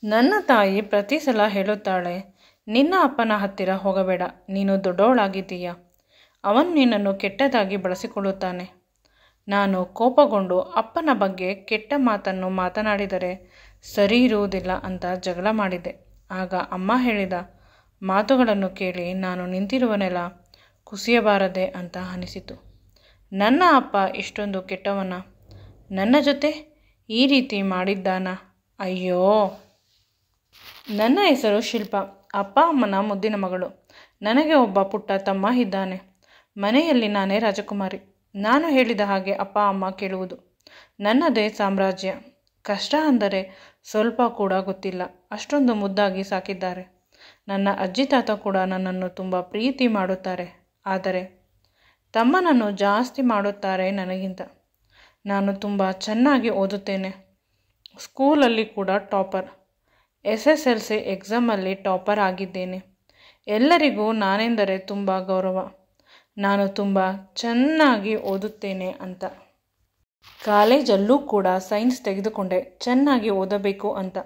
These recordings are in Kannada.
ನನ್ನ ತಾಯಿ ಪ್ರತಿ ಸಲ ಹೇಳುತ್ತಾಳೆ, ನಿನ್ನ ಅಪ್ಪನ ಹತ್ತಿರ ಹೋಗಬೇಡ, ನೀನು ದೊಡ್ಡವಳಾಗಿದ್ದೀಯ, ಅವನು ನಿನ್ನನ್ನು ಕೆಟ್ಟದಾಗಿ ಬಳಸಿಕೊಳ್ಳುತ್ತಾನೆ. ನಾನು ಕೋಪಗೊಂಡು ಅಪ್ಪನ ಬಗ್ಗೆ ಕೆಟ್ಟ ಮಾತನ್ನು ಮಾತನಾಡಿದರೆ ಸರಿ ಇರುವುದಿಲ್ಲ ಅಂತ ಜಗಳ ಮಾಡಿದೆ. ಆಗ ಅಮ್ಮ ಹೇಳಿದ ಮಾತುಗಳನ್ನು ಕೇಳಿ ನಾನು ನಿಂತಿರುವನೆಲ್ಲ ಕುಸಿಯಬಾರದೆ ಅಂತ ಅನಿಸಿತು. ನನ್ನ ಅಪ್ಪ ಇಷ್ಟೊಂದು ಕೆಟ್ಟವನ? ನನ್ನ ಜೊತೆ ಈ ರೀತಿ ಮಾಡಿದ್ದಾನ? ಅಯ್ಯೋ! ನನ್ನ ಹೆಸರು ಶಿಲ್ಪ, ಅಪ್ಪ ಅಮ್ಮನ ಮುದ್ದಿನ ಮಗಳು. ನನಗೆ ಒಬ್ಬ ಪುಟ್ಟ ತಮ್ಮ ಇದ್ದಾನೆ. ಮನೆಯಲ್ಲಿ ನಾನೇ ರಾಜಕುಮಾರಿ. ನಾನು ಹೇಳಿದ ಹಾಗೆ ಅಪ್ಪ ಅಮ್ಮ ಕೇಳುವುದು. ನನ್ನದೇ ಸಾಮ್ರಾಜ್ಯ. ಕಷ್ಟ ಅಂದರೆ ಸ್ವಲ್ಪ ಕೂಡ ಗೊತ್ತಿಲ್ಲ, ಅಷ್ಟೊಂದು ಮುದ್ದಾಗಿ ಸಾಕಿದ್ದಾರೆ. ನನ್ನ ಅಜ್ಜಿ ತಾತ ಕೂಡ ನನ್ನನ್ನು ತುಂಬ ಪ್ರೀತಿ ಮಾಡುತ್ತಾರೆ. ಆದರೆ ತಮ್ಮನನ್ನು ಜಾಸ್ತಿ ಮಾಡುತ್ತಾರೆ ನನಗಿಂತ. ನಾನು ತುಂಬ ಚೆನ್ನಾಗಿ ಓದುತ್ತೇನೆ. ಸ್ಕೂಲಲ್ಲಿ ಕೂಡ ಟಾಪರ್. SSLC ಎಕ್ಸಾಮಲ್ಲಿ ಟಾಪರ್ ಆಗಿದ್ದೇನೆ. ಎಲ್ಲರಿಗೂ ನಾನೆಂದರೆ ತುಂಬ ಗೌರವ. ನಾನು ತುಂಬ ಚೆನ್ನಾಗಿ ಓದುತ್ತೇನೆ ಅಂತ. ಕಾಲೇಜಲ್ಲೂ ಕೂಡ ಸೈನ್ಸ್ ತೆಗೆದುಕೊಂಡೆ, ಚೆನ್ನಾಗಿ ಓದಬೇಕು ಅಂತ.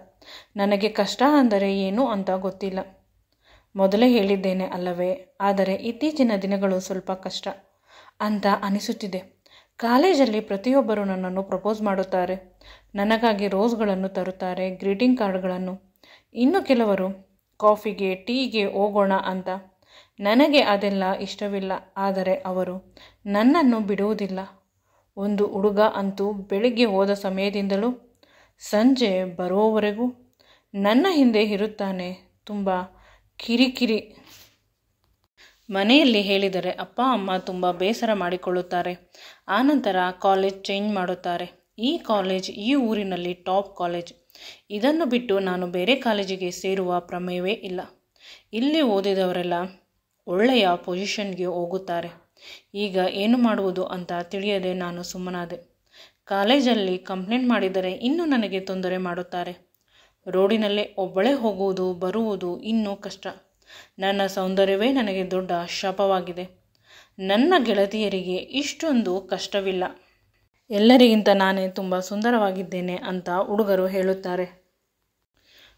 ನನಗೆ ಕಷ್ಟ ಅಂದರೆ ಏನು ಅಂತ ಗೊತ್ತಿಲ್ಲ. ಮೊದಲೇ ಹೇಳಿದ್ದೇನೆ ಅಲ್ಲವೇ? ಆದರೆ ಇತ್ತೀಚಿನ ದಿನಗಳು ಸ್ವಲ್ಪ ಕಷ್ಟ ಅಂತ ಅನಿಸುತ್ತಿದೆ. ಕಾಲೇಜಲ್ಲಿ ಪ್ರತಿಯೊಬ್ಬರು ನನ್ನನ್ನು ಪ್ರಪೋಸ್ ಮಾಡುತ್ತಾರೆ. ನನಗಾಗಿ ರೋಸ್ಗಳನ್ನು ತರುತ್ತಾರೆ, ಗ್ರೀಟಿಂಗ್ ಕಾರ್ಡ್ಗಳನ್ನು. ಇನ್ನು ಕೆಲವರು ಕಾಫಿಗೆ ಟೀಗೆ ಹೋಗೋಣ ಅಂತ. ನನಗೆ ಅದೆಲ್ಲ ಇಷ್ಟವಿಲ್ಲ. ಆದರೆ ಅವರು ನನ್ನನ್ನು ಬಿಡುವುದಿಲ್ಲ. ಒಂದು ಹುಡುಗ ಅಂತೂ ಬೆಳಿಗ್ಗೆ ಹೋದ ಸಮಯದಿಂದಲೂ ಸಂಜೆ ಬರುವವರೆಗೂ ನನ್ನ ಹಿಂದೆ ಇರುತ್ತಾನೆ. ತುಂಬ ಕಿರಿಕಿರಿ. ಮನೆಯಲ್ಲಿ ಹೇಳಿದರೆ ಅಪ್ಪ ಅಮ್ಮ ತುಂಬ ಬೇಸರ ಮಾಡಿಕೊಳ್ಳುತ್ತಾರೆ. ಆನಂತರ ಕಾಲೇಜ್ ಚೇಂಜ್ ಮಾಡುತ್ತಾರೆ. ಈ ಕಾಲೇಜ್ ಈ ಊರಿನಲ್ಲಿ ಟಾಪ್ ಕಾಲೇಜ್. ಇದನ್ನು ಬಿಟ್ಟು ನಾನು ಬೇರೆ ಕಾಲೇಜಿಗೆ ಸೇರುವ ಪ್ರಮೇಯವೇ ಇಲ್ಲ. ಇಲ್ಲಿ ಓದಿದವರೆಲ್ಲ ಒಳ್ಳೆಯ ಪೊಸಿಷನ್ಗೆ ಹೋಗುತ್ತಾರೆ. ಈಗ ಏನು ಮಾಡುವುದು ಅಂತ ತಿಳಿಯದೆ ನಾನು ಸುಮ್ಮನಾದೆ. ಕಾಲೇಜಲ್ಲಿ ಕಂಪ್ಲೇಂಟ್ ಮಾಡಿದರೆ ಇನ್ನೂ ನನಗೆ ತೊಂದರೆ ಮಾಡುತ್ತಾರೆ. ರೋಡಿನಲ್ಲೇ ಒಬ್ಬಳೇ ಹೋಗುವುದು ಬರುವುದು ಇನ್ನೂ ಕಷ್ಟ. ನನ್ನ ಸೌಂದರ್ಯವೇ ನನಗೆ ದೊಡ್ಡ ಶಾಪವಾಗಿದೆ. ನನ್ನ ಗೆಳತಿಯರಿಗೆ ಇಷ್ಟೊಂದು ಕಷ್ಟವಿಲ್ಲ. ಎಲ್ಲರಿಗಿಂತ ನಾನೇ ತುಂಬ ಸುಂದರವಾಗಿದ್ದೇನೆ ಅಂತ ಹುಡುಗರು ಹೇಳುತ್ತಾರೆ.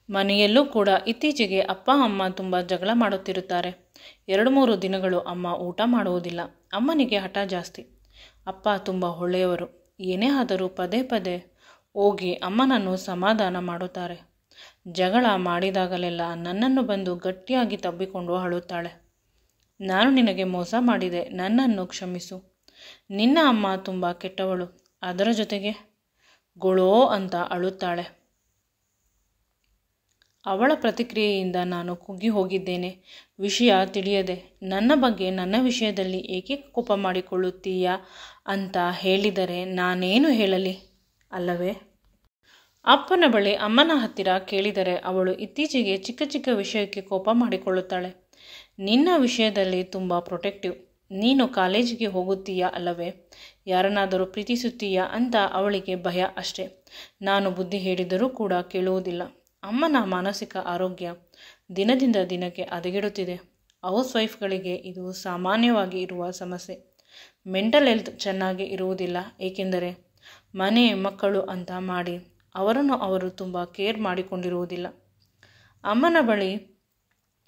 ಮನೆಯಲ್ಲೂ ಕೂಡ ಇತ್ತೀಚೆಗೆ ಅಪ್ಪ ಅಮ್ಮ ತುಂಬ ಜಗಳ ಮಾಡುತ್ತಿರುತ್ತಾರೆ. 2-3 ದಿನಗಳು ಅಮ್ಮ ಊಟ ಮಾಡುವುದಿಲ್ಲ. ಅಮ್ಮನಿಗೆ ಹಠ ಜಾಸ್ತಿ. ಅಪ್ಪ ತುಂಬ ಒಳ್ಳೆಯವರು. ಏನೇ ಆದರೂ ಪದೇ ಪದೇ ಹೋಗಿ ಅಮ್ಮನನ್ನು ಸಮಾಧಾನ ಮಾಡುತ್ತಾರೆ. ಜಗಳ ಮಾಡಿದಾಗಲೆಲ್ಲ ನನ್ನನ್ನು ಬಂದು ಗಟ್ಟಿಯಾಗಿ ತಬ್ಬಿಕೊಂಡು ಅಳುತ್ತಾಳೆ. ನಾನು ನಿನಗೆ ಮೋಸ ಮಾಡಿದೆ, ನನ್ನನ್ನು ಕ್ಷಮಿಸು. ನಿನ್ನ ಅಮ್ಮ ತುಂಬ ಕೆಟ್ಟವಳು. ಅದರ ಜೊತೆಗೆ ಗೊಳೋ ಅಂತ ಅಳುತ್ತಾಳೆ. ಅವಳ ಪ್ರತಿಕ್ರಿಯೆಯಿಂದ ನಾನು ಕುಗ್ಗಿ ಹೋಗಿದ್ದೇನೆ. ವಿಷಯ ತಿಳಿಯದೆ ನನ್ನ ಬಗ್ಗೆ ನನ್ನ ವಿಷಯದಲ್ಲಿ ಏಕೆ ಕೋಪ ಮಾಡಿಕೊಳ್ಳುತ್ತೀಯಾ ಅಂತ ಹೇಳಿದರೆ ನಾನೇನು ಹೇಳಲಿ ಅಲ್ಲವೇ? ಅಪ್ಪನ ಬಳಿ ಅಮ್ಮನ ಹತ್ತಿರ ಕೇಳಿದರೆ ಅವಳು ಇತ್ತೀಚೆಗೆ ಚಿಕ್ಕ ಚಿಕ್ಕ ವಿಷಯಕ್ಕೆ ಕೋಪ ಮಾಡಿಕೊಳ್ಳುತ್ತಾಳೆ. ನಿನ್ನ ವಿಷಯದಲ್ಲಿ ತುಂಬ ಪ್ರೊಟೆಕ್ಟಿವ್. ನೀನು ಕಾಲೇಜಿಗೆ ಹೋಗುತ್ತೀಯಾ ಅಲ್ಲವೇ? ಯಾರನ್ನಾದರೂ ಪ್ರೀತಿಸುತ್ತೀಯಾ ಅಂತ ಅವಳಿಗೆ ಭಯ ಅಷ್ಟೇ. ನಾನು ಬುದ್ಧಿ ಹೇಳಿದರೂ ಕೂಡ ಕೇಳುವುದಿಲ್ಲ. ಅಮ್ಮನ ಮಾನಸಿಕ ಆರೋಗ್ಯ ದಿನದಿಂದ ದಿನಕ್ಕೆ ಹದಗೆಡುತ್ತಿದೆ. ಹೌಸ್ ವೈಫ್ಗಳಿಗೆ ಇದು ಸಾಮಾನ್ಯವಾಗಿ ಇರುವ ಸಮಸ್ಯೆ. ಮೆಂಟಲ್ ಹೆಲ್ತ್ ಚೆನ್ನಾಗಿ ಇರುವುದಿಲ್ಲ. ಏಕೆಂದರೆ ಮನೆ ಮಕ್ಕಳು ಅಂತ ಮಾಡಿ ಅವರನ್ನು ಅವರು ತುಂಬ ಕೇರ್ ಮಾಡಿಕೊಂಡಿರುವುದಿಲ್ಲ. ಅಮ್ಮನ ಬಳಿ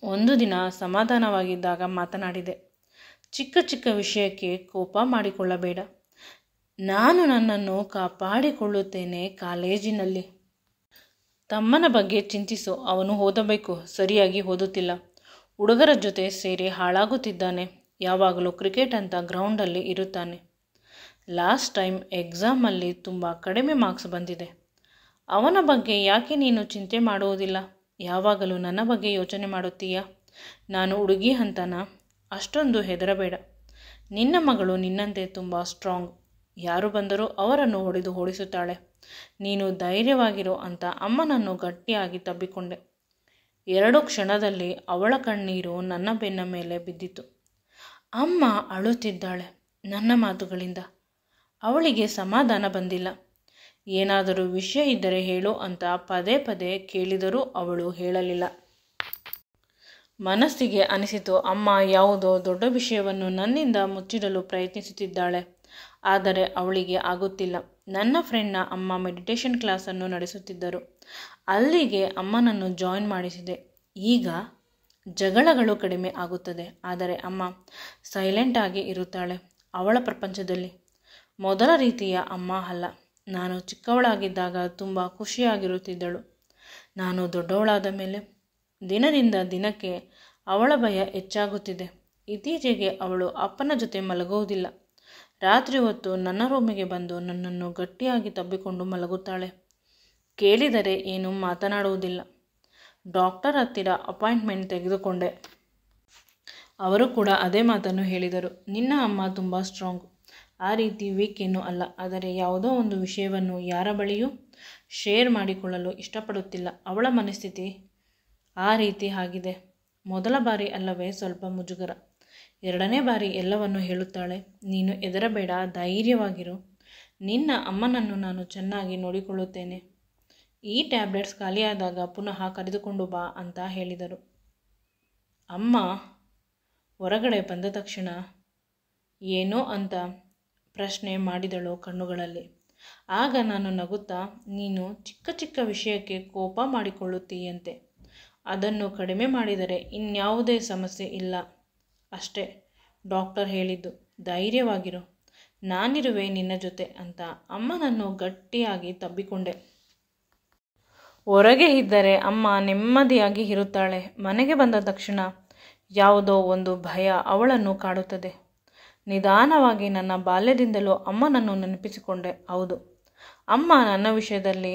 ಒಂದು ದಿನ ಸಮಾಧಾನವಾಗಿದ್ದಾಗ ಮಾತನಾಡಿದೆ. ಚಿಕ್ಕ ಚಿಕ್ಕ ವಿಷಯಕ್ಕೆ ಕೋಪ ಮಾಡಿಕೊಳ್ಳಬೇಡ. ನಾನು ನನ್ನನ್ನು ಕಾಪಾಡಿಕೊಳ್ಳುತ್ತೇನೆ ಕಾಲೇಜಿನಲ್ಲಿ. ತಮ್ಮನ ಬಗ್ಗೆ ಚಿಂತಿಸು. ಅವನು ಓದಬೇಕು, ಸರಿಯಾಗಿ ಓದುತ್ತಿಲ್ಲ. ಹುಡುಗರ ಜೊತೆ ಸೇರಿ ಹಾಳಾಗುತ್ತಿದ್ದಾನೆ. ಯಾವಾಗಲೂ ಕ್ರಿಕೆಟ್ ಅಂತ ಗ್ರೌಂಡಲ್ಲಿ ಇರುತ್ತಾನೆ. ಲಾಸ್ಟ್ ಟೈಮ್ ಎಕ್ಸಾಮಲ್ಲಿ ತುಂಬ ಕಡಿಮೆ ಮಾರ್ಕ್ಸ್ ಬಂದಿದೆ. ಅವನ ಬಗ್ಗೆ ಯಾಕೆ ನೀನು ಚಿಂತೆ ಮಾಡುವುದಿಲ್ಲ? ಯಾವಾಗಲೂ ನನ್ನ ಬಗ್ಗೆ ಯೋಚನೆ ಮಾಡುತ್ತೀಯಾ? ನಾನು ಹುಡುಗಿ ಅಂತನಾ? ಅಷ್ಟೊಂದು ಹೆದರಬೇಡ. ನಿನ್ನ ಮಗಳು ನಿನ್ನಂತೆ ತುಂಬ ಸ್ಟ್ರಾಂಗ್. ಯಾರು ಬಂದರೂ ಅವರನ್ನು ಹೊಡೆದು ಓಡಿಸುತ್ತಾಳೆ. ನೀನು ಧೈರ್ಯವಾಗಿರು ಅಂತ ಅಮ್ಮನನ್ನು ಗಟ್ಟಿಯಾಗಿ ತಬ್ಬಿಕೊಂಡೆ. 2 ಕ್ಷಣದಲ್ಲಿ ಅವಳ ಕಣ್ಣೀರು ನನ್ನ ಬೆನ್ನ ಮೇಲೆ ಬಿದ್ದಿತು. ಅಮ್ಮ ಅಳುತ್ತಿದ್ದಾಳೆ ನನ್ನ ಮಾತುಗಳಿಂದ. ಅವಳಿಗೆ ಸಮಾಧಾನ ಬಂದಿಲ್ಲ. ಏನಾದರೂ ವಿಷಯ ಇದ್ದರೆ ಹೇಳು ಅಂತ ಪದೇ ಪದೇ ಕೇಳಿದರೂ ಅವಳು ಹೇಳಲಿಲ್ಲ. ಮನಸ್ಸಿಗೆ ಅನಿಸಿತು, ಅಮ್ಮ ಯಾವುದೋ ದೊಡ್ಡ ವಿಷಯವನ್ನು ನನ್ನಿಂದ ಮುಚ್ಚಿಡಲು ಪ್ರಯತ್ನಿಸುತ್ತಿದ್ದಾಳೆ. ಆದರೆ ಅವಳಿಗೆ ಆಗುತ್ತಿಲ್ಲ. ನನ್ನ ಫ್ರೆಂಡ್ನ ಅಮ್ಮ ಮೆಡಿಟೇಷನ್ ಕ್ಲಾಸನ್ನು ನಡೆಸುತ್ತಿದ್ದರು. ಅಲ್ಲಿಗೆ ಅಮ್ಮನನ್ನು ಜಾಯಿನ್ ಮಾಡಿಸಿದೆ. ಈಗ ಜಗಳಗಳು ಕಡಿಮೆ ಆಗುತ್ತದೆ. ಆದರೆ ಅಮ್ಮ ಸೈಲೆಂಟ್ ಆಗಿ ಇರುತ್ತಾಳೆ ಅವಳ ಪ್ರಪಂಚದಲ್ಲಿ. ಮೊದಲ ರೀತಿಯ ಅಮ್ಮ ಅಲ್ಲ. ನಾನು ಚಿಕ್ಕವಳಾಗಿದ್ದಾಗ ತುಂಬ ಖುಷಿಯಾಗಿರುತ್ತಿದ್ದಳು. ನಾನು ದೊಡ್ಡವಳಾದ ಮೇಲೆ ದಿನದಿಂದ ದಿನಕ್ಕೆ ಅವಳ ಭಯ ಹೆಚ್ಚಾಗುತ್ತಿದೆ. ಇತ್ತೀಚೆಗೆ ಅವಳು ಅಪ್ಪನ ಜೊತೆ ಮಲಗುವುದಿಲ್ಲ. ರಾತ್ರಿ ಹೊತ್ತು ನನ್ನ ರೂಮಿಗೆ ಬಂದು ನನ್ನನ್ನು ಗಟ್ಟಿಯಾಗಿ ತಬ್ಬಿಕೊಂಡು ಮಲಗುತ್ತಾಳೆ. ಕೇಳಿದರೆ ಏನೂ ಮಾತನಾಡುವುದಿಲ್ಲ. ಡಾಕ್ಟರ್ ಹತ್ತಿರ ಅಪಾಯಿಂಟ್ಮೆಂಟ್ ತೆಗೆದುಕೊಂಡೆ. ಅವರು ಕೂಡ ಅದೇ ಮಾತನ್ನು ಹೇಳಿದರು. ನಿನ್ನ ಅಮ್ಮ ತುಂಬ ಸ್ಟ್ರಾಂಗ್, ಆ ರೀತಿ ವೀಕ್ ಏನೂ ಅಲ್ಲ. ಆದರೆ ಯಾವುದೋ ಒಂದು ವಿಷಯವನ್ನು ಯಾರ ಬಳಿಯೂ ಶೇರ್ ಮಾಡಿಕೊಳ್ಳಲು ಇಷ್ಟಪಡುತ್ತಿಲ್ಲ. ಅವಳ ಮನಸ್ಥಿತಿ ಆ ರೀತಿ ಆಗಿದೆ. ಮೊದಲ ಬಾರಿ ಅಲ್ಲವೇ ಸ್ವಲ್ಪ ಮುಜುಗರ. ಎರಡನೇ ಬಾರಿ ಎಲ್ಲವನ್ನು ಹೇಳುತ್ತಾಳೆ. ನೀನು ಹೆದರಬೇಡ, ಧೈರ್ಯವಾಗಿರು. ನಿನ್ನ ಅಮ್ಮನನ್ನು ನಾನು ಚೆನ್ನಾಗಿ ನೋಡಿಕೊಳ್ಳುತ್ತೇನೆ. ಈ ಟ್ಯಾಬ್ಲೆಟ್ಸ್ ಖಾಲಿಯಾದಾಗ ಪುನಃ ಕರೆದುಕೊಂಡು ಬಾ ಅಂತ ಹೇಳಿದರು. ಅಮ್ಮ ಹೊರಗಡೆ ಬಂದ ತಕ್ಷಣ ಏನೋ ಅಂತ ಪ್ರಶ್ನೆ ಮಾಡಿದಳು ಕಣ್ಣುಗಳಲ್ಲಿ. ಆಗ ನಾನು ನಗುತ್ತಾ, ನೀನು ಚಿಕ್ಕ ಚಿಕ್ಕ ವಿಷಯಕ್ಕೆ ಕೋಪ ಮಾಡಿಕೊಳ್ಳುತ್ತೀಯಂತೆ. ಅದನ್ನು ಕಡಿಮೆ ಮಾಡಿದರೆ ಇನ್ಯಾವುದೇ ಸಮಸ್ಯೆ ಇಲ್ಲ ಅಷ್ಟೇ ಡಾಕ್ಟರ್ ಹೇಳಿದ್ದು. ಧೈರ್ಯವಾಗಿರು, ನಾನಿರುವೆ ನಿನ್ನ ಜೊತೆ ಅಂತ ಅಮ್ಮನನ್ನು ಗಟ್ಟಿಯಾಗಿ ತಬ್ಬಿಕೊಂಡೆ. ಹೊರಗೆ ಇದ್ದರೆ ಅಮ್ಮ ನೆಮ್ಮದಿಯಾಗಿ ಇರುತ್ತಾಳೆ. ಮನೆಗೆ ಬಂದ ತಕ್ಷಣ ಯಾವುದೋ ಒಂದು ಭಯ ಅವಳನ್ನು ಕಾಡುತ್ತದೆ. ನಿಧಾನವಾಗಿ ನನ್ನ ಬಾಲ್ಯದಿಂದಲೂ ಅಮ್ಮನನ್ನು ನೆನಪಿಸಿಕೊಂಡೆ. ಹೌದು, ಅಮ್ಮ ನನ್ನ ವಿಷಯದಲ್ಲಿ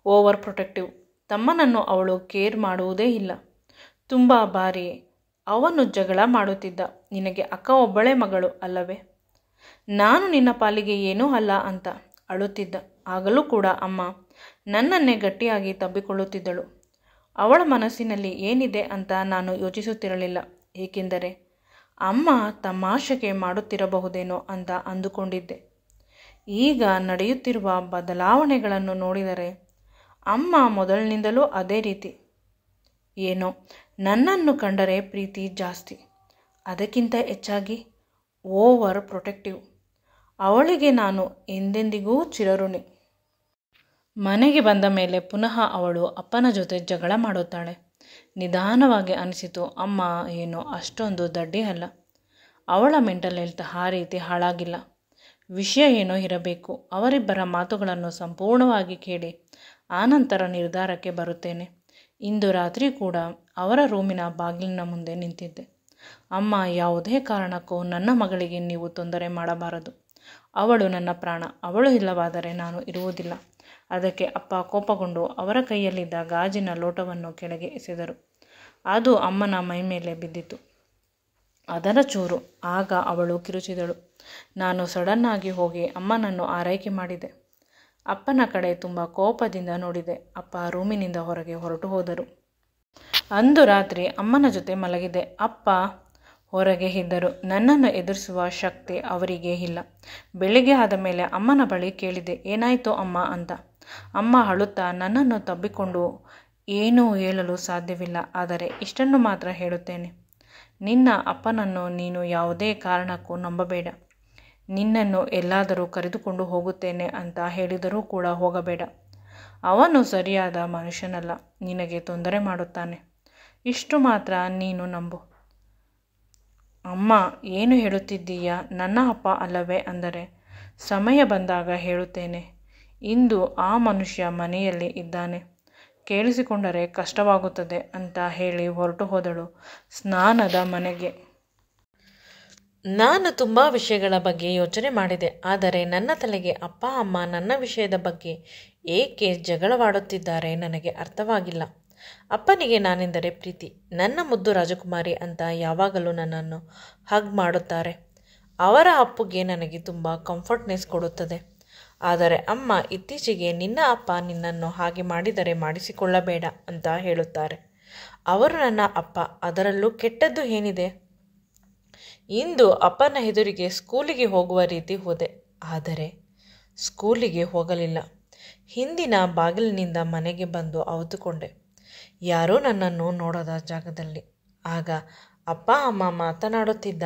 ಓವರ್ ಪ್ರೊಟೆಕ್ಟಿವ್. ತಮ್ಮನನ್ನು ಅವಳು ಕೇರ್ ಮಾಡುವುದೇ ಇಲ್ಲ. ತುಂಬ ಬಾರಿ ಅವನು ಜಗಳ ಮಾಡುತ್ತಿದ್ದ. ನಿನಗೆ ಅಕ್ಕ ಒಬ್ಬಳೇ ಮಗಳು ಅಲ್ಲವೇ, ನಾನು ನಿನ್ನ ಪಾಲಿಗೆ ಏನೂ ಅಲ್ಲ ಅಂತ ಅಳುತ್ತಿದ್ದ. ಆಗಲೂ ಕೂಡ ಅಮ್ಮ ನನ್ನನ್ನೇ ಗಟ್ಟಿಯಾಗಿ ತಬ್ಬಿಕೊಳ್ಳುತ್ತಿದ್ದಳು. ಅವಳ ಮನಸ್ಸಿನಲ್ಲಿ ಏನಿದೆ ಅಂತ ನಾನು ಯೋಚಿಸುತ್ತಿರಲಿಲ್ಲ. ಏಕೆಂದರೆ ಅಮ್ಮ ತಮಾಷೆಗೆ ಮಾಡುತ್ತಿರಬಹುದೇನೋ ಅಂತ ಅಂದುಕೊಂಡಿದ್ದೆ. ಈಗ ನಡೆಯುತ್ತಿರುವ ಬದಲಾವಣೆಗಳನ್ನು ನೋಡಿದರೆ ಅಮ್ಮ ಮೊದಲಿನಿಂದಲೂ ಅದೇ ರೀತಿ. ಏನೋ ನನ್ನನ್ನು ಕಂಡರೆ ಪ್ರೀತಿ ಜಾಸ್ತಿ, ಅದಕ್ಕಿಂತ ಹೆಚ್ಚಾಗಿ ಓವರ್ ಪ್ರೊಟೆಕ್ಟಿವ್. ಅವಳಿಗೆ ನಾನು ಎಂದೆಂದಿಗೂ ಚಿರಋಣಿ. ಮನೆಗೆ ಬಂದ ಮೇಲೆ ಪುನಃ ಅವಳು ಅಪ್ಪನ ಜೊತೆ ಜಗಳ ಮಾಡುತ್ತಾಳೆ. ನಿಧಾನವಾಗಿ ಅನಿಸಿತು, ಅಮ್ಮ ಏನೋ ಅಷ್ಟೊಂದು ದಡ್ಡಿ ಅಲ್ಲ. ಅವಳ ಮೆಂಟಲ್ ಹೆಲ್ತ್ ಆ ರೀತಿ ಹಾಳಾಗಿಲ್ಲ. ವಿಷಯ ಏನೋ ಇರಬೇಕು. ಅವರಿಬ್ಬರ ಮಾತುಗಳನ್ನು ಸಂಪೂರ್ಣವಾಗಿ ಕೇಳಿ ಆನಂತರ ನಿರ್ಧಾರಕ್ಕೆ ಬರುತ್ತೇನೆ. ಇಂದು ರಾತ್ರಿ ಕೂಡ ಅವರ ರೂಮಿನ ಬಾಗಿಲಿನ ಮುಂದೆ ನಿಂತಿದ್ದೆ. ಅಮ್ಮ, ಯಾವುದೇ ಕಾರಣಕ್ಕೂ ನನ್ನ ಮಗಳಿಗೆ ನೀವು ತೊಂದರೆ ಮಾಡಬಾರದು. ಅವಳು ನನ್ನ ಪ್ರಾಣ. ಅವಳು ಇಲ್ಲವಾದರೆ ನಾನು ಇರುವುದಿಲ್ಲ. ಅದಕ್ಕೆ ಅಪ್ಪ ಕೋಪಗೊಂಡು ಅವರ ಕೈಯಲ್ಲಿದ್ದ ಗಾಜಿನ ಲೋಟವನ್ನು ಕೆಳಗೆ ಎಸೆದರು. ಅದು ಅಮ್ಮನ ಮೈ ಮೇಲೆ ಬಿದ್ದಿತು. ಅದರ ಚೂರು. ಆಗ ಅವಳು ಕಿರುಚಿದಳು. ನಾನು ಸಡನ್ನಾಗಿ ಹೋಗಿ ಅಮ್ಮನನ್ನು ಆರೈಕೆ ಮಾಡಿದೆ. ಅಪ್ಪನ ಕಡೆ ತುಂಬ ಕೋಪದಿಂದ ನೋಡಿದೆ. ಅಪ್ಪ ರೂಮಿನಿಂದ ಹೊರಗೆ ಹೊರಟು ಹೋದರು. ಅಂದು ರಾತ್ರಿ ಅಮ್ಮನ ಜೊತೆ ಮಲಗಿದೆ. ಅಪ್ಪ ಹೊರಗೆ ಇದ್ದರು. ನನ್ನನ್ನು ಎದುರಿಸುವ ಶಕ್ತಿ ಅವರಿಗೆ ಇಲ್ಲ. ಬೆಳಿಗ್ಗೆ ಆದ ಮೇಲೆ ಅಮ್ಮನ ಬಳಿ ಕೇಳಿದೆ, ಏನಾಯಿತು ಅಮ್ಮ ಅಂತ. ಅಮ್ಮ ಅಳುತ್ತಾ ನನ್ನನ್ನು ತಬ್ಬಿಕೊಂಡು, ಏನೂ ಹೇಳಲು ಸಾಧ್ಯವಿಲ್ಲ, ಆದರೆ ಇಷ್ಟನ್ನು ಮಾತ್ರ ಹೇಳುತ್ತೇನೆ. ನಿನ್ನ ಅಪ್ಪನನ್ನು ನೀನು ಯಾವುದೇ ಕಾರಣಕ್ಕೂ ನಂಬಬೇಡ. ನಿನ್ನನ್ನು ಎಲ್ಲಾದರೂ ಕರೆದುಕೊಂಡು ಹೋಗುತ್ತೇನೆ ಅಂತ ಹೇಳಿದರೂ ಕೂಡ ಹೋಗಬೇಡ. ಅವನು ಸರಿಯಾದ ಮನುಷ್ಯನಲ್ಲ, ನಿನಗೆ ತೊಂದರೆ ಮಾಡುತ್ತಾನೆ. ಇಷ್ಟು ಮಾತ್ರ ನೀನು ನಂಬು. ಅಮ್ಮ, ಏನು ಹೇಳುತ್ತಿದ್ದೀಯ? ನನ್ನ ಅಪ್ಪ ಅಲ್ಲವೇ ಅಂದರೆ, ಸಮಯ ಬಂದಾಗ ಹೇಳುತ್ತೇನೆ. ಇಂದು ಆ ಮನುಷ್ಯ ಮನೆಯಲ್ಲಿ ಇದ್ದಾನೆ, ಕೇಳಿಸಿಕೊಂಡರೆ ಕಷ್ಟವಾಗುತ್ತದೆ ಅಂತ ಹೇಳಿ ಹೊರಟು ಹೋದಳು ಸ್ನಾನದ ಮನೆಗೆ. ನಾನು ತುಂಬ ವಿಷಯಗಳ ಬಗ್ಗೆ ಯೋಚನೆ ಮಾಡಿದೆ. ಆದರೆ ನನ್ನ ತಲೆಗೆ ಅಪ್ಪ ಅಮ್ಮ ನನ್ನ ವಿಷಯದ ಬಗ್ಗೆ ಏಕೆ ಜಗಳವಾಡುತ್ತಿದ್ದಾರೆ ನನಗೆ ಅರ್ಥವಾಗಿಲ್ಲ. ಅಪ್ಪನಿಗೆ ನಾನೆಂದರೆ ಪ್ರೀತಿ. ನನ್ನ ಮುದ್ದು ರಾಜಕುಮಾರಿ ಅಂತ ಯಾವಾಗಲೂ ನನ್ನನ್ನು ಹಗ್ ಮಾಡುತ್ತಾರೆ. ಅವರ ಅಪ್ಪುಗೆ ನನಗೆ ತುಂಬ ಕಂಫರ್ಟ್ನೆಸ್ ಕೊಡುತ್ತದೆ. ಆದರೆ ಅಮ್ಮ ಇತ್ತೀಚೆಗೆ ನಿನ್ನ ಅಪ್ಪ ನಿನ್ನನ್ನು ಹಾಗೆ ಮಾಡಿದರೆ ಮಾಡಿಸಿಕೊಳ್ಳಬೇಡ ಅಂತ ಹೇಳುತ್ತಾರೆ. ಅವರು ನನ್ನ ಅಪ್ಪ, ಅದರಲ್ಲೂ ಕೆಟ್ಟದ್ದು ಏನಿದೆ? ಇಂದು ಅಪ್ಪನ ಎದುರಿಗೆ ಸ್ಕೂಲಿಗೆ ಹೋಗುವ ರೀತಿ ಹೋದೆ, ಆದರೆ ಸ್ಕೂಲಿಗೆ ಹೋಗಲಿಲ್ಲ. ಹಿಂದಿನ ಬಾಗಿಲಿನಿಂದ ಮನೆಗೆ ಬಂದು ಅವಿತುಕೊಂಡೆ, ಯಾರೂ ನನ್ನನ್ನು ನೋಡದ ಜಾಗದಲ್ಲಿ. ಆಗ ಅಪ್ಪ ಅಮ್ಮ ಮಾತನಾಡುತ್ತಿದ್ದ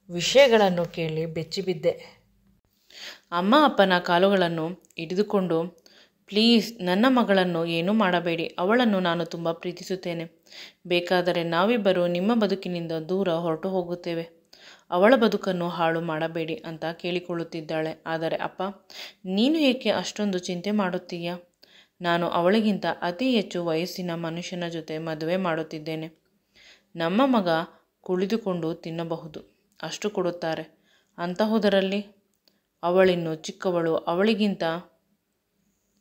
ವಿಷಯಗಳನ್ನು ಕೇಳಿ ಬೆಚ್ಚಿಬಿದ್ದೆ. ಅಮ್ಮ ಅಪ್ಪನ ಕಾಲುಗಳನ್ನು ಹಿಡಿದುಕೊಂಡು, ಪ್ಲೀಸ್ ನನ್ನ ಮಗಳನ್ನು ಏನೂ ಮಾಡಬೇಡಿ. ಅವಳನ್ನು ನಾನು ತುಂಬ ಪ್ರೀತಿಸುತ್ತೇನೆ. ಬೇಕಾದರೆ ನಾವಿಬ್ಬರು ನಿಮ್ಮ ಬದುಕಿನಿಂದ ದೂರ ಹೊರಟು ಹೋಗುತ್ತೇವೆ. ಅವಳ ಬದುಕನ್ನು ಹಾಳು ಮಾಡಬೇಡಿ ಅಂತ ಕೇಳಿಕೊಳ್ಳುತ್ತಿದ್ದಾಳೆ. ಆದರೆ ಅಪ್ಪ, ನೀನು ಏಕೆ ಅಷ್ಟೊಂದು ಚಿಂತೆ ಮಾಡುತ್ತೀಯಾ? ನಾನು ಅವಳಿಗಿಂತ ಅತಿ ಹೆಚ್ಚು ವಯಸ್ಸಿನ ಮನುಷ್ಯನ ಜೊತೆ ಮದುವೆ ಮಾಡುತ್ತಿದ್ದೇನೆ. ನಮ್ಮ ಮಗ ಕುಳಿತುಕೊಂಡು ತಿನ್ನಬಹುದು, ಅಷ್ಟು ಕೊಡುತ್ತಾರೆ. ಅಂತಹುದರಲ್ಲಿ ಅವಳಿನ್ನು ಚಿಕ್ಕವಳು. ಅವಳಿಗಿಂತ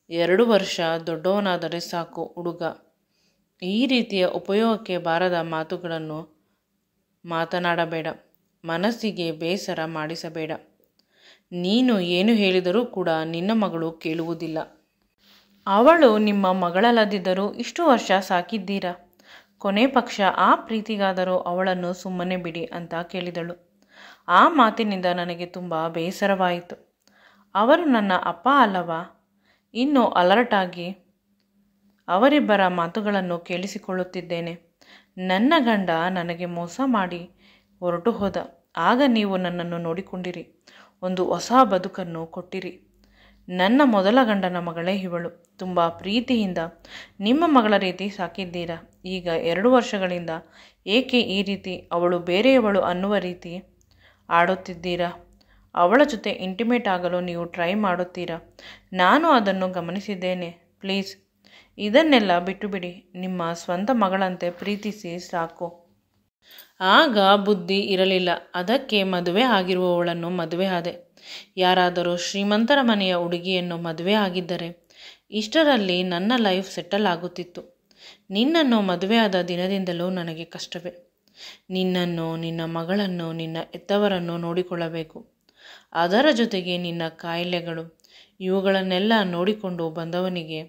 2 ವರ್ಷ ದೊಡ್ಡವನಾದರೆ ಸಾಕು ಹುಡುಗ. ಈ ರೀತಿಯ ಉಪಯೋಗಕ್ಕೆ ಬಾರದ ಮಾತುಗಳನ್ನು ಮಾತನಾಡಬೇಡ. ಮನಸ್ಸಿಗೆ ಬೇಸರ ಮಾಡಿಸಬೇಡ. ನೀನು ಏನು ಹೇಳಿದರೂ ಕೂಡ ನಿನ್ನ ಮಗಳು ಕೇಳುವುದಿಲ್ಲ. ಅವಳು ನಿಮ್ಮ ಮಗಳಲ್ಲದಿದ್ದರೂ ಇಷ್ಟು ವರ್ಷ ಸಾಕಿದ್ದೀರಾ. ಕೊನೆ ಪಕ್ಷ ಆ ಪ್ರೀತಿಗಾದರೂ ಅವಳನ್ನು ಸುಮ್ಮನೆ ಬಿಡಿ ಅಂತ ಕೇಳಿದಳು. ಆ ಮಾತಿನಿಂದ ನನಗೆ ತುಂಬ ಬೇಸರವಾಯಿತು. ಅವರು ನನ್ನ ಅಪ್ಪ ಅಲ್ಲವಾ? ಇನ್ನೂ ಅಲರ್ಟಾಗಿ ಅವರಿಬ್ಬರ ಮಾತುಗಳನ್ನು ಕೇಳಿಸಿಕೊಳ್ಳುತ್ತಿದ್ದೇನೆ. ನನ್ನ ಗಂಡ ನನಗೆ ಮೋಸ ಮಾಡಿ ಹೊರಟು ಹೋದ. ಆಗ ನೀವು ನನ್ನನ್ನು ನೋಡಿಕೊಂಡಿರಿ, ಒಂದು ಹೊಸ ಬದುಕನ್ನು ಕೊಟ್ಟಿರಿ. ನನ್ನ ಮೊದಲ ಗಂಡನ ಮಗಳೇ ಇವಳು. ತುಂಬ ಪ್ರೀತಿಯಿಂದ ನಿಮ್ಮ ಮಗಳ ರೀತಿ ಸಾಕಿದ್ದೀರಾ. ಈಗ 2 ವರ್ಷಗಳಿಂದ ಏಕೆ ಈ ರೀತಿ ಅವಳು ಬೇರೆಯವಳು ಅನ್ನುವ ರೀತಿ ಆಡುತ್ತಿದ್ದೀರಾ? ಅವಳ ಜೊತೆ ಇಂಟಿಮೇಟ್ ಆಗಲು ನೀವು ಟ್ರೈ ಮಾಡುತ್ತೀರಾ. ನಾನು ಅದನ್ನು ಗಮನಿಸಿದ್ದೇನೆ. ಪ್ಲೀಸ್ ಇದನ್ನೆಲ್ಲ ಬಿಟ್ಟುಬಿಡಿ. ನಿಮ್ಮ ಸ್ವಂತ ಮಗಳಂತೆ ಪ್ರೀತಿಸಿ ಸಾಕು. ಆಗ ಬುದ್ಧಿ ಇರಲಿಲ್ಲ. ಅದಕ್ಕೆ ಮದುವೆ ಆಗಿರುವವಳನ್ನು ಮದುವೆ ಆದೆ. ಯಾರಾದರೂ ಶ್ರೀಮಂತರ ಮನೆಯ ಹುಡುಗಿಯನ್ನು ಮದುವೆ ಆಗಿದ್ದರೆ ಇಷ್ಟರಲ್ಲಿ ನನ್ನ ಲೈಫ್ ಸೆಟಲ್ ಆಗುತ್ತಿತ್ತು. ನಿನ್ನನ್ನು ಮದುವೆಯಾದ ದಿನದಿಂದಲೂ ನನಗೆ ಕಷ್ಟವೇ. ನಿನ್ನನ್ನು, ನಿನ್ನ ಮಗಳನ್ನು, ನಿನ್ನ ಹೆತ್ತವರನ್ನು ನೋಡಿಕೊಳ್ಳಬೇಕು. ಅದರ ಜೊತೆಗೆ ನಿನ್ನ ಕಾಯಿಲೆಗಳು, ಇವುಗಳನ್ನೆಲ್ಲ ನೋಡಿಕೊಂಡು ಬಂದವನಿಗೆ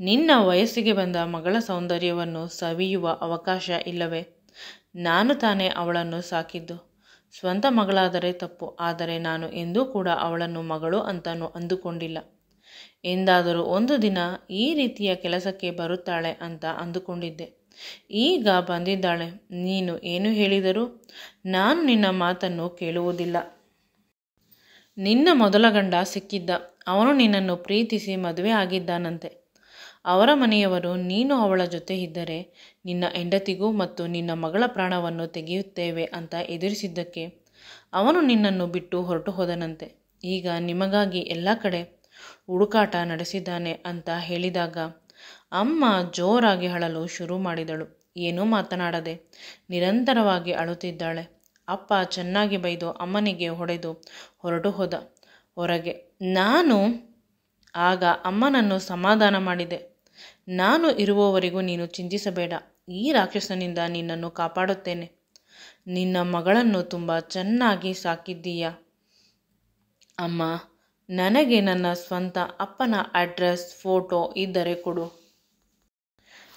ನಿನ್ನ ವಯಸ್ಸಿಗೆ ಬಂದ ಮಗಳ ಸೌಂದರ್ಯವನ್ನು ಸವಿಯುವ ಅವಕಾಶ ಇಲ್ಲವೇ? ನಾನು ತಾನೇ ಅವಳನ್ನು ಸಾಕಿದ್ದು. ಸ್ವಂತ ಮಗಳಾದರೆ ತಪ್ಪು, ಆದರೆ ನಾನು ಎಂದೂ ಕೂಡ ಅವಳನ್ನು ಮಗಳು ಅಂತ ಅಂದುಕೊಂಡಿಲ್ಲ. ಎಂದಾದರೂ ಒಂದು ದಿನ ಈ ರೀತಿಯ ಕೆಲಸಕ್ಕೆ ಬರುತ್ತಾಳೆ ಅಂತ ಅಂದುಕೊಂಡಿದ್ದೆ. ಈಗ ಬಂದಿದ್ದಾಳೆ. ನೀನು ಏನು ಹೇಳಿದರೂ ನಾನು ನಿನ್ನ ಮಾತನ್ನು ಕೇಳುವುದಿಲ್ಲ. ನಿನ್ನ ಮೊದಲ ಗಂಡ ಸಿಕ್ಕಿದ್ದ. ಅವನು ನಿನ್ನನ್ನು ಪ್ರೀತಿಸಿ ಮದುವೆ ಆಗಿದ್ದಾನಂತೆ. ಅವರ ಮನೆಯವರು ನೀನು ಅವಳ ಜೊತೆ ಇದ್ದರೆ ನಿನ್ನ ಹೆಂಡತಿಗೂ ಮತ್ತು ನಿನ್ನ ಮಗಳ ಪ್ರಾಣವನ್ನು ತೆಗೆಯುತ್ತೇವೆ ಅಂತ ಎದುರಿಸಿದ್ದಕ್ಕೆ ಅವನು ನಿನ್ನನ್ನು ಬಿಟ್ಟು ಹೊರಟು ಹೋದನಂತೆ. ಈಗ ನಿಮಗಾಗಿ ಎಲ್ಲ ಕಡೆ ಹುಡುಕಾಟ ನಡೆಸಿದ್ದಾನೆ ಅಂತ ಹೇಳಿದಾಗ ಅಮ್ಮ ಜೋರಾಗಿ ಅಳಲು ಶುರು ಮಾಡಿದಳು. ಏನೂ ಮಾತನಾಡದೆ ನಿರಂತರವಾಗಿ ಅಳುತ್ತಿದ್ದಾಳೆ. ಅಪ್ಪ ಚೆನ್ನಾಗಿ ಬೈದು ಅಮ್ಮನಿಗೆ ಹೊಡೆದು ಹೊರಟು ಹೋದ ಹೊರಗೆ. ನಾನು ಆಗ ಅಮ್ಮನನ್ನು ಸಮಾಧಾನ ಮಾಡಿದೆ. ನಾನು ಇರುವವರೆಗೂ ನೀನು ಚಿಂತಿಸಬೇಡ. ಈ ರಾಕ್ಷಸನಿಂದ ನಿನ್ನನ್ನು ಕಾಪಾಡುತ್ತೇನೆ. ನಿನ್ನ ಮಗಳನ್ನು ತುಂಬ ಚೆನ್ನಾಗಿ ಸಾಕಿದ್ದೀಯ ಅಮ್ಮ. ನನಗೆ ನನ್ನ ಸ್ವಂತ ಅಪ್ಪನ ಅಡ್ರೆಸ್, ಫೋಟೋ ಇದ್ದರೆ ಕೊಡು.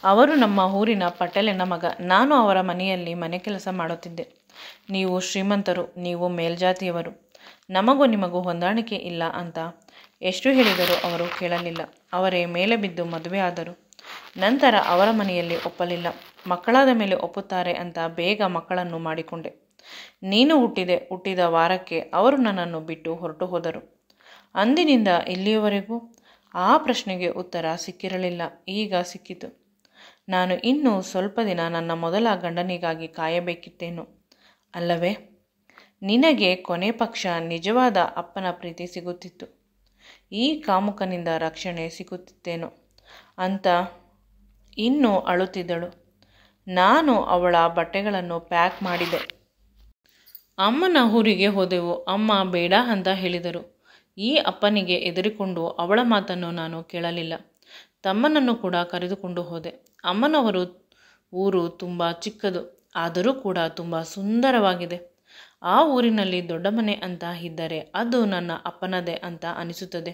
ಅವರು ನಮ್ಮ ಊರಿನ ಪಟೇಲನ ಮಗ. ನಾನು ಅವರ ಮನೆಯಲ್ಲಿ ಮನೆ ಕೆಲಸ ಮಾಡುತ್ತಿದ್ದೆ. ನೀವು ಶ್ರೀಮಂತರು, ನೀವು ಮೇಲ್ಜಾತಿಯವರು, ನಮಗೂ ನಿಮಗೂ ಹೊಂದಾಣಿಕೆ ಇಲ್ಲ ಅಂತ ಎಷ್ಟು ಹೇಳಿದರೂ ಅವರು ಕೇಳಲಿಲ್ಲ. ಅವರೇ ಮೇಲೆ ಬಿದ್ದು ಮದುವೆ ಆದರು. ನಂತರ ಅವರ ಮನೆಯಲ್ಲಿ ಒಪ್ಪಲಿಲ್ಲ. ಮಕ್ಕಳಾದ ಮೇಲೆ ಒಪ್ಪುತ್ತಾರೆ ಅಂತ ಬೇಗ ಮಕ್ಕಳನ್ನು ಮಾಡಿಕೊಂಡೆ. ನೀನು ಹುಟ್ಟಿದ ವಾರಕ್ಕೆ ಅವರು ನನ್ನನ್ನು ಬಿಟ್ಟು ಹೊರಟು ಹೋದರು. ಅಂದಿನಿಂದ ಇಲ್ಲಿಯವರೆಗೂ ಆ ಪ್ರಶ್ನೆಗೆ ಉತ್ತರ ಸಿಕ್ಕಿರಲಿಲ್ಲ. ಈಗ ಸಿಕ್ಕಿತು. ನಾನು ಇನ್ನೂ ಸ್ವಲ್ಪ ದಿನ ನನ್ನ ಮೊದಲ ಗಂಡನಿಗಾಗಿ ಕಾಯಬೇಕಿತ್ತೇನೋ ಅಲ್ಲವೇ? ನಿನಗೆ ಕೊನೆ ಪಕ್ಷ ನಿಜವಾದ ಅಪ್ಪನ ಪ್ರೀತಿ ಸಿಗುತ್ತಿತ್ತು. ಈ ಕಾಮುಕನಿಂದ ರಕ್ಷಣೆ ಸಿಗುತ್ತಿತ್ತೇನೋ ಅಂತ ಇನ್ನೂ ಅಳುತ್ತಿದ್ದಳು. ನಾನು ಅವಳ ಬಟ್ಟೆಗಳನ್ನು ಪ್ಯಾಕ್ ಮಾಡಿದೆ. ಅಮ್ಮನ ಊರಿಗೆ ಹೋದೆವು. ಅಮ್ಮ ಬೇಡ ಅಂತ ಹೇಳಿದರು. ಈ ಅಪ್ಪನಿಗೆ ಹೆದರಿಕೊಂಡು ಅವಳ ಮಾತನ್ನು ನಾನು ಕೇಳಲಿಲ್ಲ. ತಮ್ಮನನ್ನು ಕೂಡ ಕರೆದುಕೊಂಡು ಹೋದೆ. ಅಮ್ಮನವರು ಊರು ತುಂಬ ಚಿಕ್ಕದು, ಆದರೂ ಕೂಡ ತುಂಬ ಸುಂದರವಾಗಿದೆ. ಆ ಊರಿನಲ್ಲಿ ದೊಡ್ಡ ಮನೆ ಅಂತ ಇದ್ದರೆ ಅದು ನನ್ನ ಅಪ್ಪನದೇ ಅಂತ ಅನಿಸುತ್ತದೆ.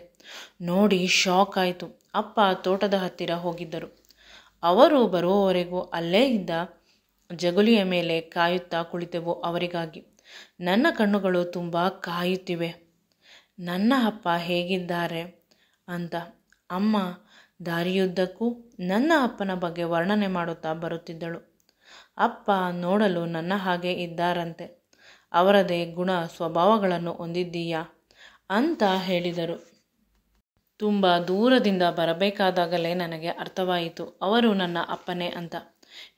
ನೋಡಿ ಶಾಕ್ ಆಯಿತು. ಅಪ್ಪ ತೋಟದ ಹತ್ತಿರ ಹೋಗಿದ್ದರು. ಅವರು ಬರುವವರೆಗೂ ಅಲ್ಲೇ ಇದ್ದ ಜಗುಲಿಯ ಮೇಲೆ ಕಾಯುತ್ತಾ ಕುಳಿತೆವು ಅವರಿಗಾಗಿ. ನನ್ನ ಕಣ್ಣುಗಳು ತುಂಬ ಕಾಯುತ್ತಿವೆ, ನನ್ನ ಅಪ್ಪ ಹೇಗಿದ್ದಾರೆ ಅಂತ. ಅಮ್ಮ ದಾರಿಯುದ್ದಕ್ಕೂ ನನ್ನ ಅಪ್ಪನ ಬಗ್ಗೆ ವರ್ಣನೆ ಮಾಡುತ್ತಾ ಬರುತ್ತಿದ್ದಳು. ಅಪ್ಪ ನೋಡಲು ನನ್ನ ಹಾಗೆ ಇದ್ದಾರಂತೆ. ಅವರದೇ ಗುಣ ಸ್ವಭಾವಗಳನ್ನು ಹೊಂದಿದ್ದೀಯಾ ಅಂತ ಹೇಳಿದರು. ತುಂಬ ದೂರದಿಂದ ಬರಬೇಕಾದಾಗಲೇ ನನಗೆ ಅರ್ಥವಾಯಿತು ಅವರು ನನ್ನ ಅಪ್ಪನೇ ಅಂತ.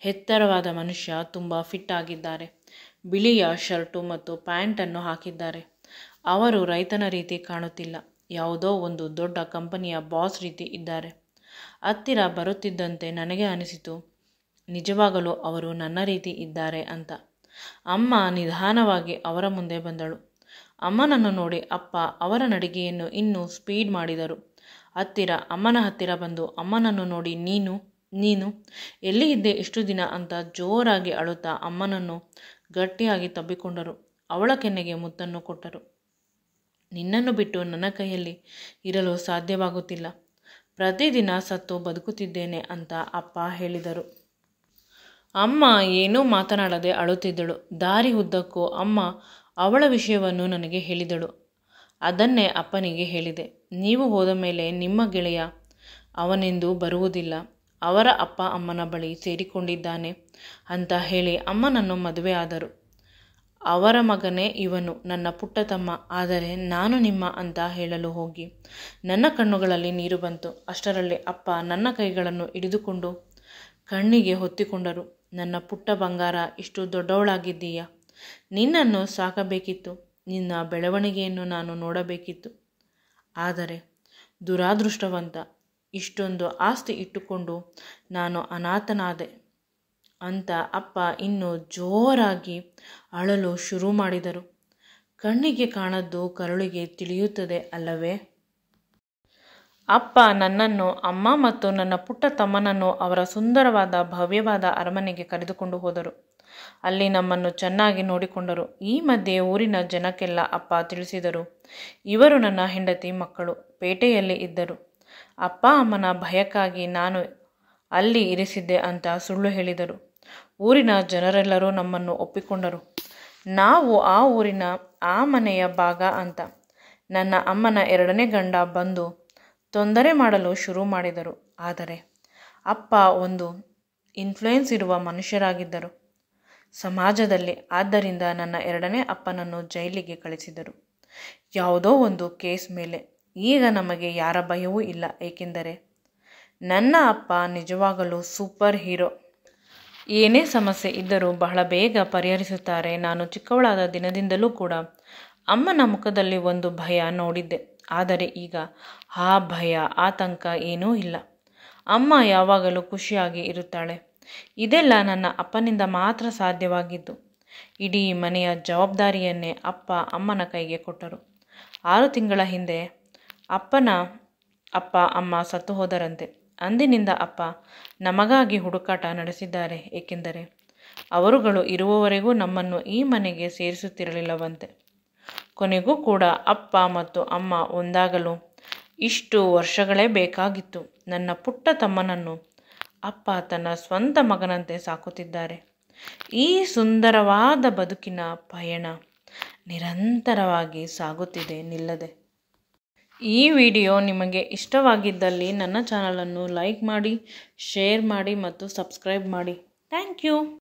ಎತ್ತರವಾದ ಮನುಷ್ಯ, ತುಂಬ ಫಿಟ್ ಆಗಿದ್ದಾರೆ. ಬಿಳಿಯ ಶರ್ಟು ಮತ್ತು ಪ್ಯಾಂಟನ್ನು ಹಾಕಿದ್ದಾರೆ. ಅವರು ರೈತನ ರೀತಿ ಕಾಣುತ್ತಿಲ್ಲ, ಯಾವುದೋ ಒಂದು ದೊಡ್ಡ ಕಂಪನಿಯ ಬಾಸ್ ರೀತಿ ಇದ್ದಾರೆ. ಹತ್ತಿರ ಬರುತ್ತಿದ್ದಂತೆ ನನಗೆ ಅನಿಸಿತು, ನಿಜವಾಗಲೂ ಅವರು ನನ್ನ ರೀತಿ ಇದ್ದಾರೆ ಅಂತ. ಅಮ್ಮ ನಿಧಾನವಾಗಿ ಅವರ ಮುಂದೆ ಬಂದಳು. ಅಮ್ಮನನ್ನು ನೋಡಿ ಅಪ್ಪ ಅವರ ನಡಿಗೆಯನ್ನು ಇನ್ನೂ ಸ್ಪೀಡ್ ಮಾಡಿದರು. ಅಮ್ಮನ ಹತ್ತಿರ ಬಂದು ಅಮ್ಮನನ್ನು ನೋಡಿ ನೀನು ಎಲ್ಲಿ ಇದ್ದೆ ಇಷ್ಟು ದಿನ ಅಂತ ಜೋರಾಗಿ ಅಳುತ್ತಾ ಅಮ್ಮನನ್ನು ಗಟ್ಟಿಯಾಗಿ ತಬ್ಬಿಕೊಂಡರು. ಅವಳ ಕೆನ್ನೆಗೆ ಮುತ್ತನ್ನು ಕೊಟ್ಟರು. ನಿನ್ನನ್ನು ಬಿಟ್ಟು ನನ್ನ ಕೈಯಲ್ಲಿ ಇರಲು ಸಾಧ್ಯವಾಗುತ್ತಿಲ್ಲ. ಪ್ರತಿದಿನ ಸತ್ತು ಬದುಕುತ್ತಿದ್ದೇನೆ ಅಂತ ಅಪ್ಪ ಹೇಳಿದರು. ಅಮ್ಮ ಏನೂ ಮಾತನಾಡದೆ ಅಳುತ್ತಿದ್ದಳು. ದಾರಿ ಉದ್ದಕ್ಕೂ ಅಮ್ಮ ಅವಳ ವಿಷಯವನ್ನು ನನಗೆ ಹೇಳಿದಳು. ಅದನ್ನೇ ಅಪ್ಪನಿಗೆ ಹೇಳಿದೆ. ನೀವು ಹೋದ ಮೇಲೆ ನಿಮ್ಮ ಗೆಳೆಯ ಅವನೆಂದೂ ಬರುವುದಿಲ್ಲ. ಅವರ ಅಪ್ಪ ಅಮ್ಮನ ಬಳಿ ಸೇರಿಕೊಂಡಿದ್ದಾನೆ ಅಂತ ಹೇಳಿ ಅಮ್ಮನನ್ನು ಮದುವೆ ಆದರು. ಅವರ ಮಗನೇ ಇವನು, ನನ್ನ ಪುಟ್ಟ ತಮ್ಮ. ಆದರೆ ನಾನು ನಿಮ್ಮ ಅಂತ ಹೇಳಲು ಹೋಗಿ ನನ್ನ ಕಣ್ಣುಗಳಲ್ಲಿ ನೀರು ಬಂತು. ಅಷ್ಟರಲ್ಲಿ ಅಪ್ಪ ನನ್ನ ಕೈಗಳನ್ನು ಹಿಡಿದುಕೊಂಡು ಕಣ್ಣಿಗೆ ಹೊತ್ತಿಕೊಂಡರು. ನನ್ನ ಪುಟ್ಟ ಬಂಗಾರ, ಇಷ್ಟು ದೊಡ್ಡವಳಾಗಿದ್ದೀಯ. ನಿನ್ನನ್ನು ಸಾಕಬೇಕಿತ್ತು. ನಿನ್ನ ಬೆಳವಣಿಗೆಯನ್ನು ನಾನು ನೋಡಬೇಕಿತ್ತು. ಆದರೆ ದುರಾದೃಷ್ಟವಂತ, ಇಷ್ಟೊಂದು ಆಸ್ತಿ ಇಟ್ಟುಕೊಂಡು ನಾನು ಅನಾಥನಾದೆ ಅಂತ ಅಪ್ಪ ಇನ್ನೂ ಜೋರಾಗಿ ಅಳಲು ಶುರು ಮಾಡಿದರು. ಕಣ್ಣಿಗೆ ಕಾಣದ್ದು ಕರುಳಿಗೆ ತಿಳಿಯುತ್ತದೆ ಅಲ್ಲವೇ? ಅಪ್ಪ ನನ್ನನ್ನು, ಅಮ್ಮ ಮತ್ತು ನನ್ನ ಪುಟ್ಟ ತಮ್ಮನನ್ನು ಅವರ ಸುಂದರವಾದ ಭವ್ಯವಾದ ಅರಮನೆಗೆ ಕರೆದುಕೊಂಡು ಹೋದರು. ಅಲ್ಲಿ ನಮ್ಮನ್ನು ಚೆನ್ನಾಗಿ ನೋಡಿಕೊಂಡರು. ಈ ಮಧ್ಯೆ ಊರಿನ ಜನಕ್ಕೆಲ್ಲ ಅಪ್ಪ ತಿಳಿಸಿದರು. ಇವರು ನನ್ನ ಹೆಂಡತಿ ಮಕ್ಕಳು ಪೇಟೆಯಲ್ಲಿ ಇದ್ದರು. ಅಪ್ಪ ಅಮ್ಮನ ಭಯಕ್ಕಾಗಿ ನಾನು ಅಲ್ಲಿ ಇರಿಸಿದ್ದೆ ಅಂತ ಸುಳ್ಳು ಹೇಳಿದರು. ಊರಿನ ಜನರೆಲ್ಲರೂ ನಮ್ಮನ್ನು ಒಪ್ಪಿಕೊಂಡರು. ನಾವು ಆ ಊರಿನ ಆ ಮನೆಯ ಭಾಗ ಅಂತ. ನನ್ನ ಅಮ್ಮನ ಎರಡನೇ ಗಂಡ ಬಂದು ತೊಂದರೆ ಮಾಡಲು ಶುರು ಮಾಡಿದರು. ಆದರೆ ಅಪ್ಪ ಒಂದು ಇನ್ಫ್ಲೂಯೆನ್ಸ್ ಇರುವ ಮನುಷ್ಯರಾಗಿದ್ದರು ಸಮಾಜದಲ್ಲಿ. ಆದ್ದರಿಂದ ನನ್ನ ಎರಡನೇ ಅಪ್ಪನನ್ನು ಜೈಲಿಗೆ ಕಳಿಸಿದರು, ಯಾವುದೋ ಒಂದು ಕೇಸ್ ಮೇಲೆ. ಈಗ ನಮಗೆ ಯಾರ ಭಯವೂ ಇಲ್ಲ, ಏಕೆಂದರೆ ನನ್ನ ಅಪ್ಪ ನಿಜವಾಗಲೂ ಸೂಪರ್ ಹೀರೋ. ಏನೇ ಸಮಸ್ಯೆ ಇದ್ದರೂ ಬಹಳ ಬೇಗ ಪರಿಹರಿಸುತ್ತಾರೆ. ನಾನು ಚಿಕ್ಕವಳಾದ ದಿನದಿಂದಲೂ ಕೂಡ ಅಮ್ಮನ ಮುಖದಲ್ಲಿ ಒಂದು ಭಯ ನೋಡಿದ್ದೆ. ಆದರೆ ಈಗ ಆ ಭಯ, ಆತಂಕ ಏನೂ ಇಲ್ಲ. ಅಮ್ಮ ಯಾವಾಗಲೂ ಖುಷಿಯಾಗಿ ಇರುತ್ತಾಳೆ. ಇದೆಲ್ಲ ನನ್ನ ಅಪ್ಪನಿಂದ ಮಾತ್ರ ಸಾಧ್ಯವಾಗಿದ್ದು. ಇಡೀ ಮನೆಯ ಜವಾಬ್ದಾರಿಯನ್ನೇ ಅಪ್ಪ ಅಮ್ಮನ ಕೈಗೆ ಕೊಟ್ಟರು. 6 ತಿಂಗಳ ಹಿಂದೆ ಅಪ್ಪ ಅಮ್ಮ ಸತ್ತು ಹೋದರಂತೆ. ಅಂದಿನಿಂದ ಅಪ್ಪ ನಮಗಾಗಿ ಹುಡುಕಾಟ ನಡೆಸಿದ್ದಾರೆ. ಏಕೆಂದರೆ ಅವರುಗಳು ಇರುವವರೆಗೂ ನಮ್ಮನ್ನು ಈ ಮನೆಗೆ ಸೇರಿಸುತ್ತಿರಲಿಲ್ಲವಂತೆ. ಕೊನೆಗೂ ಕೂಡ ಅಪ್ಪ ಮತ್ತು ಅಮ್ಮ ಒಂದಾಗಲು ಇಷ್ಟು ವರ್ಷಗಳೇ ಬೇಕಾಗಿತ್ತು. ನನ್ನ ಪುಟ್ಟ ತಮ್ಮನನ್ನು ಅಪ್ಪ ತನ್ನ ಸ್ವಂತ ಮಗನಂತೆ ಸಾಕುತ್ತಿದ್ದಾರೆ. ಈ ಸುಂದರವಾದ ಬದುಕಿನ ಪಯಣ ನಿರಂತರವಾಗಿ ಸಾಗುತ್ತಿದೆ, ನಿಲ್ಲದೆ. ಈ ವಿಡಿಯೋ ನಿಮಗೆ ಇಷ್ಟವಾಗಿದ್ದಲ್ಲಿ ನನ್ನ ಚಾನಲನ್ನು ಲೈಕ್ ಮಾಡಿ, ಶೇರ್ ಮಾಡಿ ಮತ್ತು ಸಬ್ಸ್ಕ್ರೈಬ್ ಮಾಡಿ. Thank you.